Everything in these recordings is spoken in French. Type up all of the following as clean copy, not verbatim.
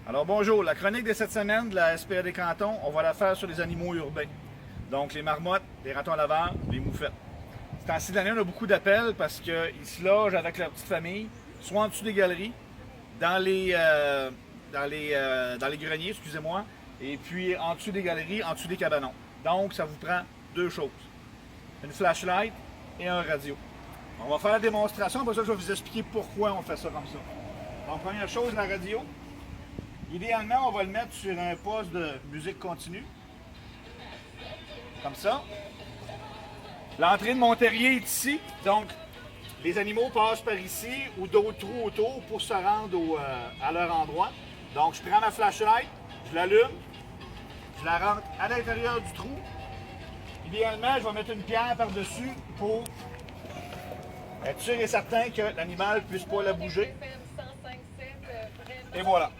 Alors bonjour, la chronique de cette semaine de la SPA Cantons, on va la faire sur les animaux urbains. Donc les marmottes, les ratons laveurs, les moufettes. C'est ainsi de l'année, on a beaucoup d'appels parce qu'ils se logent avec leur petite famille, soit en dessous des galeries, dans les greniers, excusez-moi, et puis en dessous des galeries, en dessous des cabanons. Donc ça vous prend deux choses, une flashlight et un radio. On va faire la démonstration, pour ça je vais vous expliquer pourquoi on fait ça comme ça. Donc première chose, la radio. Idéalement, on va le mettre sur un poste de musique continue. Comme ça. L'entrée de mon terrier est ici. Donc, les animaux passent par ici ou d'autres trous autour pour se rendre à leur endroit. Donc, je prends ma flashlight, je l'allume, je la rentre à l'intérieur du trou. Idéalement, je vais mettre une pierre par-dessus pour être sûr et certain que l'animal ne puisse pas la bouger. Et voilà.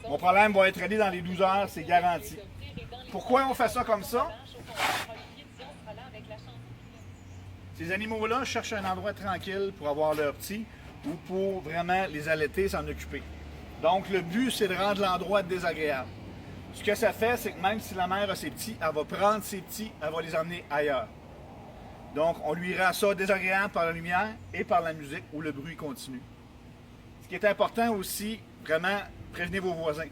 Mon problème va être réglé dans les 12 heures, c'est garanti. Pourquoi on fait ça comme ça? Ces animaux-là cherchent un endroit tranquille pour avoir leurs petits ou pour vraiment les allaiter, s'en occuper. Donc le but, c'est de rendre l'endroit désagréable. Ce que ça fait, c'est que même si la mère a ses petits, elle va prendre ses petits, elle va les emmener ailleurs. Donc on lui rend ça désagréable par la lumière et par la musique où le bruit continue. Ce qui est important aussi, vraiment, prévenez vos voisins.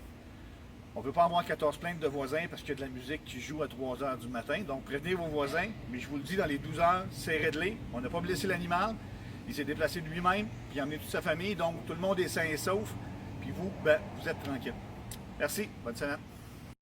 On ne veut pas avoir 14 plaintes de voisins parce qu'il y a de la musique qui joue à 3 h du matin. Donc prévenez vos voisins, mais je vous le dis, dans les 12 heures, c'est réglé. On n'a pas blessé l'animal. Il s'est déplacé de lui-même, puis il a emmené toute sa famille. Donc tout le monde est sain et sauf. Puis vous, ben, vous êtes tranquille. Merci, bonne semaine.